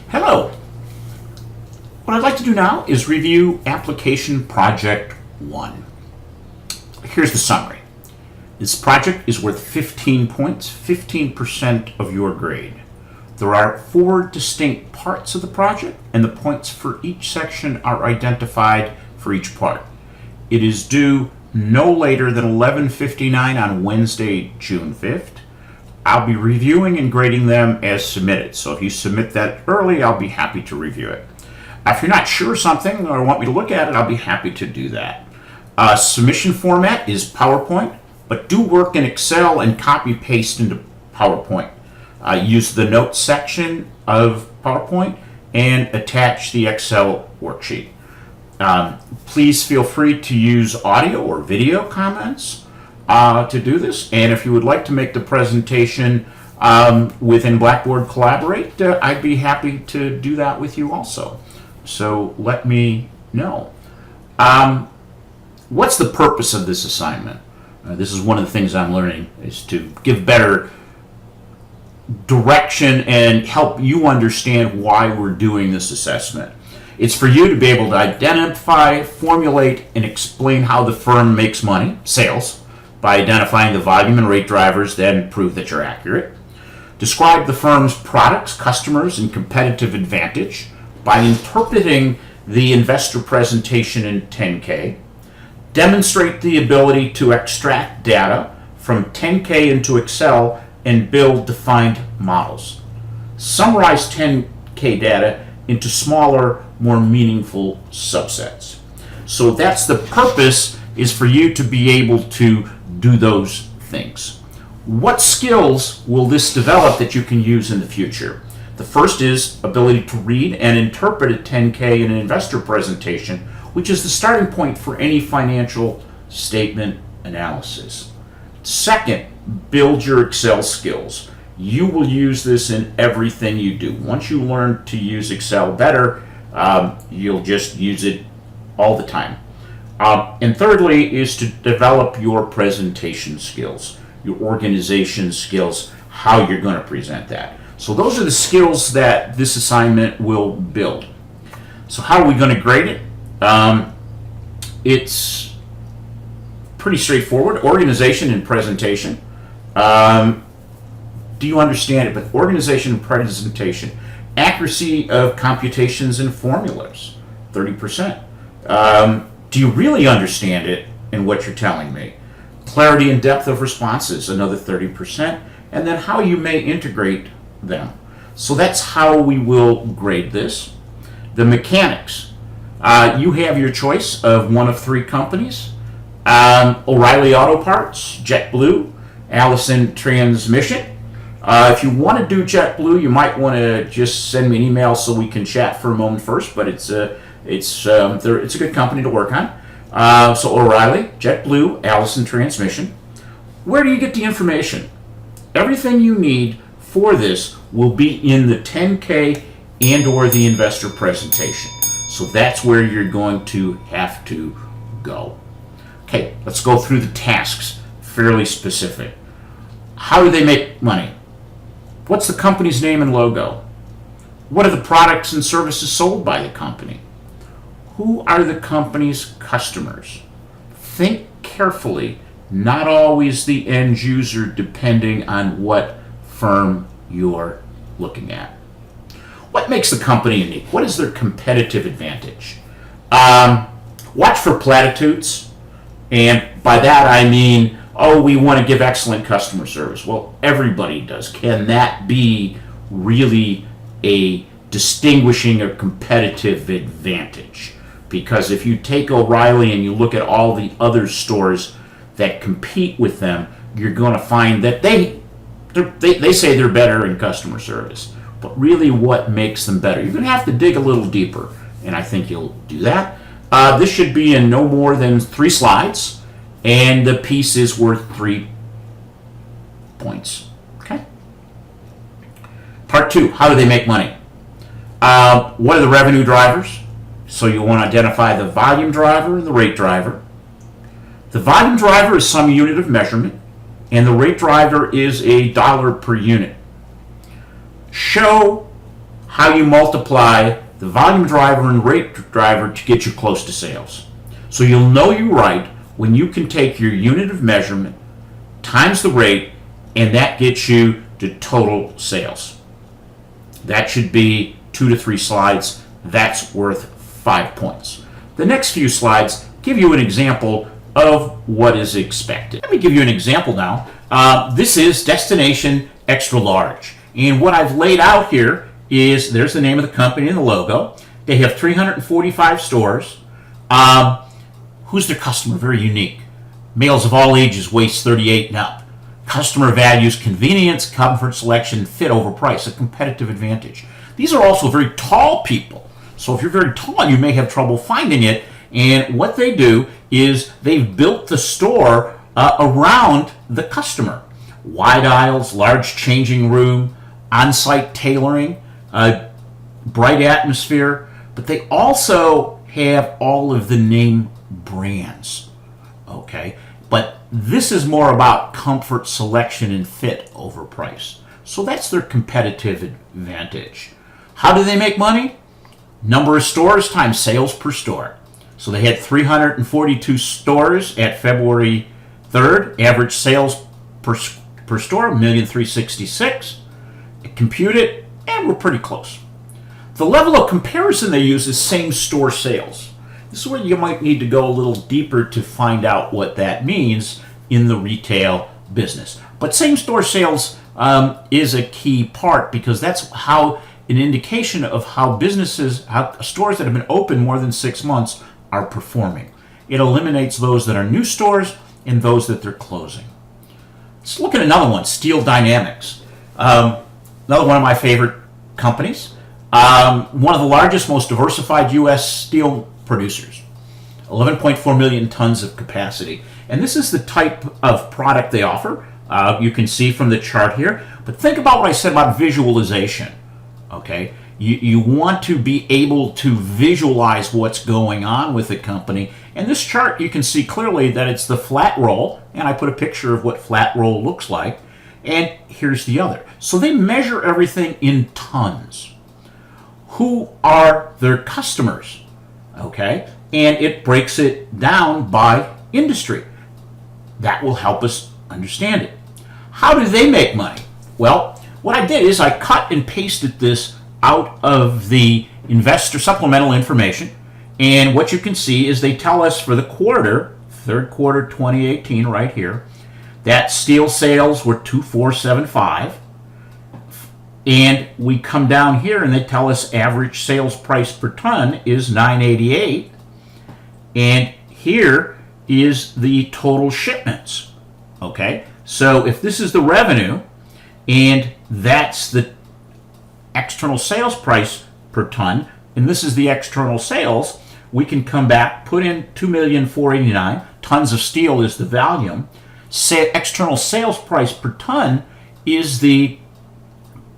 Hello. What I'd like to do now is review application project 1. Here's the summary. This project is worth 15 points, 15% of your grade. There are 4 distinct parts of the project, and the points for each section are identified for each part. It is due no later than 11:59 on Wednesday, June 5th. I'll be reviewing and grading them as submitted, so if you submit that early, I'll be happy to review it. If you're not sure of something or want me to look at it, I'll be happy to do that. Submission format is PowerPoint, but do work in Excel and copy-paste into PowerPoint. Use the notes section of PowerPoint and attach the Excel worksheet. Please feel free to use audio or video comments to do this, and if you would like to make the presentation within Blackboard Collaborate, I'd be happy to do that with you also. So let me know. What's the purpose of this assignment? This is one of the things I'm learning, is to give better direction and help you understand why we're doing this assessment. It's for you to be able to identify, formulate, and explain how the firm makes money, sales, by identifying the volume and rate drivers, then prove that you're accurate. Describe the firm's products, customers, and competitive advantage by interpreting the investor presentation in 10K. Demonstrate the ability to extract data from 10K into Excel and build defined models. Summarize 10K data into smaller, more meaningful subsets. So that's the purpose, is for you to be able to do those things. What skills will this develop that you can use in the future? The first is ability to read and interpret a 10K in an investor presentation, which is the starting point for any financial statement analysis. Second, build your Excel skills. You will use this in everything you do. Once you learn to use Excel better, you'll just use it all the time. And thirdly is to develop your presentation skills, your organization skills, how you're going to present that. So those are the skills that this assignment will build. So how are we going to grade it? It's pretty straightforward. Organization and presentation. Do you understand it? But organization and presentation. Accuracy of computations and formulas, 30%. Do you really understand it and what you're telling me? Clarity and depth of responses, another 30%. And then how you may integrate them. So that's how we will grade this. The mechanics. You have your choice of one of 3 companies. O'Reilly Auto Parts, JetBlue, Allison Transmission. If you want to do JetBlue, you might want to just send me an email so we can chat for a moment first, but it's a good company to work on. So O'Reilly, JetBlue, Allison Transmission. Where do you get the information? Everything you need for this will be in the 10K and or the investor presentation. So that's where you're going to have to go. Okay, let's go through the tasks, fairly specific. How do they make money? What's the company's name and logo? What are the products and services sold by the company? Who are the company's customers? Think carefully, not always the end user, depending on what firm you're looking at. What makes the company unique? What is their competitive advantage? Watch for platitudes, and by that I mean, oh, we want to give excellent customer service. Well, everybody does. Can that be really a distinguishing or competitive advantage? Because if you take O'Reilly and you look at all the other stores that compete with them, you're going to find that they say they're better in customer service. But really, what makes them better? You're going to have to dig a little deeper, and I think you'll do that. This should be in no more than 3 slides, and the piece is worth 3 points. Okay. Part 2, how do they make money? What are the revenue drivers? So you want to identify the volume driver and the rate driver. The volume driver is some unit of measurement, and the rate driver is $1 per unit. Show how you multiply the volume driver and rate driver to get you close to sales. So you'll know you're right when you can take your unit of measurement times the rate, and that gets you to total sales. That should be 2 to 3 slides. That's worth 5 points. The next few slides give you an example of what is expected. Let me give you an example now. This is destination extra large. And what I've laid out here is, there's the name of the company and the logo. They have 345 stores. Who's their customer? Very unique. Males of all ages, waist 38 and up. Customer values convenience, comfort, selection, fit over price, a competitive advantage. These are also very tall people. So if you're very tall, you may have trouble finding it. And what they do is they've built the store around the customer. Wide aisles, large changing room, on-site tailoring, bright atmosphere, but they also have all of the name brands. Okay, but this is more about comfort, selection, and fit over price. So that's their competitive advantage. How do they make money? Number of stores times sales per store. So they had 342 stores at February 3rd. Average sales per store, 1,366,000. Compute it, and we're pretty close. The level of comparison they use is same store sales. This is where you might need to go a little deeper to find out what that means in the retail business. But same store sales is a key part, because that's how an indication of how businesses, how stores that have been open more than 6 months are performing. It eliminates those that are new stores and those that they're closing. Let's look at another one, Steel Dynamics. Another one of my favorite companies. One of the largest, most diversified U.S. steel producers. 11.4 million tons of capacity. And this is the type of product they offer. You can see from the chart here. But think about what I said about visualization. Okay? You want to be able to visualize what's going on with the company. And this chart, you can see clearly that it's the flat roll. And I put a picture of what flat roll looks like. And here's the other. So they measure everything in tons. Who are their customers? Okay? And it breaks it down by industry. That will help us understand it. How do they make money? Well, what I did is I cut and pasted this out of the investor supplemental information. And what you can see is they tell us for the quarter, third quarter 2018 right here, that steel sales were 2,475, and we come down here and they tell us average sales price per ton is 988, and here is the total shipments. Okay, so if this is the revenue and that's the external sales price per ton, and this is the external sales, we can come back, put in 2,489,000 tons of steel is the volume. External sales price per ton is the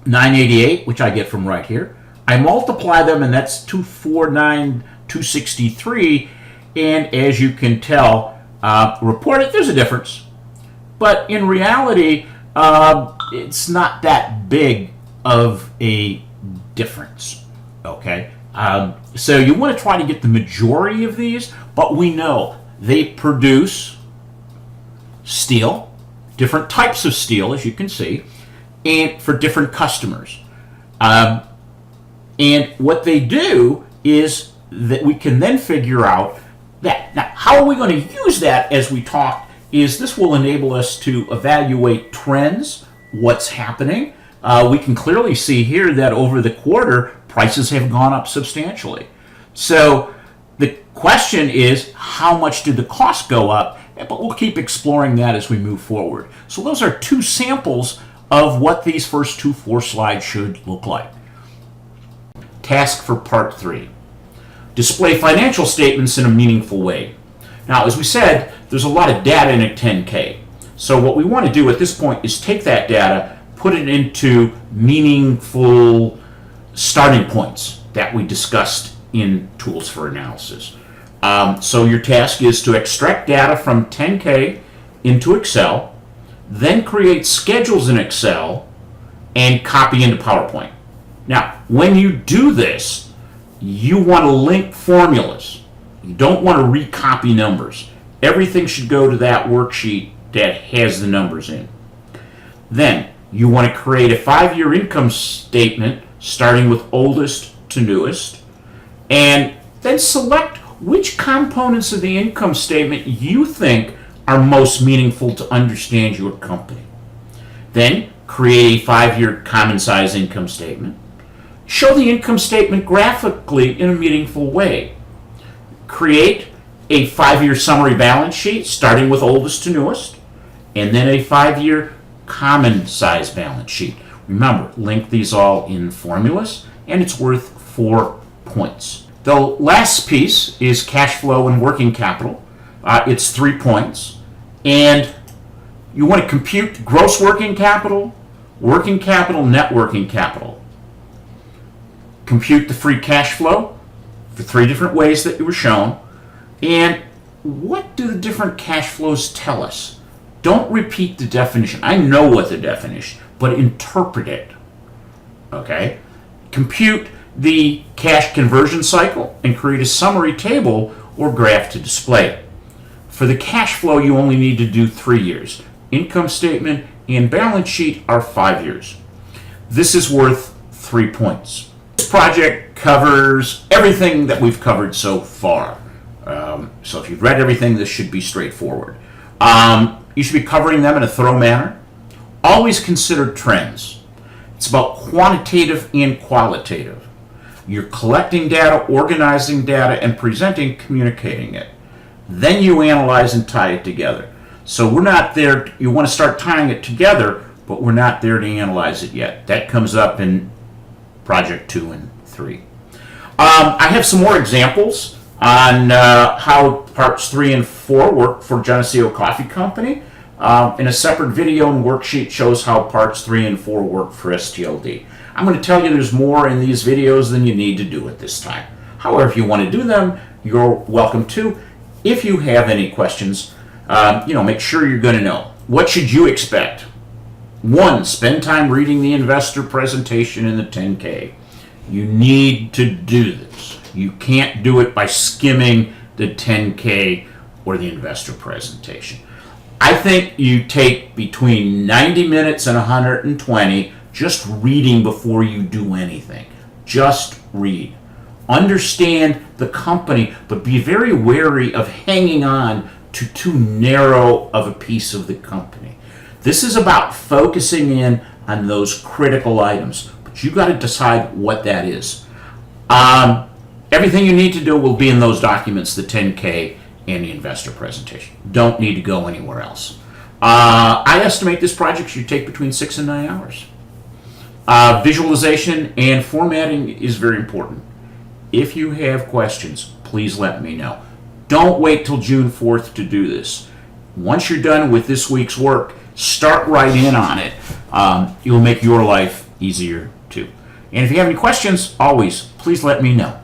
988, which I get from right here. I multiply them, and that's 249,263. And as you can tell, report it, there's a difference. But in reality, it's not that big of a difference. Okay? So you want to try to get the majority of these, but we know they produce steel, different types of steel, as you can see, and for different customers. And what they do is that we can then figure out that. Now, how are we going to use that as we talk is this will enable us to evaluate trends, what's happening. We can clearly see here that over the quarter, prices have gone up substantially. So the question is, how much did the cost go up? But we'll keep exploring that as we move forward. So those are 2 samples of what these first 4 slides should look like. Task for part 3. Display financial statements in a meaningful way. Now, as we said, there's a lot of data in a 10K. So what we want to do at this point is take that data, put it into meaningful starting points that we discussed in Tools for Analysis. So your task is to extract data from 10K into Excel, then create schedules in Excel, and copy into PowerPoint. Now, when you do this, you want to link formulas. You don't want to recopy numbers. Everything should go to that worksheet that has the numbers in. Then, you want to create a 5-year income statement starting with oldest to newest, and then select which components of the income statement you think are most meaningful to understand your company. Then, create a 5-year common size income statement. Show the income statement graphically in a meaningful way. Create a 5-year summary balance sheet starting with oldest to newest, and then a 5-year common size balance sheet. Remember, link these all in formulas, and it's worth 4 points. The last piece is cash flow and working capital. It's 3 points, and you want to compute gross working capital, net working capital. Compute the free cash flow for 3 different ways that you were shown. And what do the different cash flows tell us? Don't repeat the definition. I know what the definition, but interpret it. Okay? Compute the cash conversion cycle and create a summary table or graph to display it. For the cash flow, you only need to do 3 years. Income statement and balance sheet are 5 years. This is worth 3 points. This project covers everything that we've covered so far. So if you've read everything, this should be straightforward. You should be covering them in a thorough manner. Always consider trends. It's about quantitative and qualitative. You're collecting data, organizing data, and communicating it. Then you analyze and tie it together. So we're not there, you want to start tying it together, but we're not there to analyze it yet. That comes up in Project 2 and 3. I have some more examples on how parts 3 and 4 work for GENESEO Coffee Company. In a separate video and worksheet shows how parts 3 and 4 work for STLD. I'm going to tell you there's more in these videos than you need to do at this time. However, if you want to do them, you're welcome to. If you have any questions, make sure you're going to know. What should you expect? 1, spend time reading the investor presentation in the 10K. You need to do this. You can't do it by skimming the 10K or the investor presentation. I think you take between 90 minutes and 120 just reading before you do anything. Just read. Understand the company, but be very wary of hanging on to too narrow of a piece of the company. This is about focusing in on those critical items, but you got to decide what that is. Everything you need to do will be in those documents, the 10K and the investor presentation. Don't need to go anywhere else. I estimate this project should take between 6 and 9 hours. Visualization and formatting is very important. If you have questions, please let me know. Don't wait till June 4th to do this. Once you're done with this week's work, start right in on it. It will make your life easier too. And if you have any questions, always, please let me know.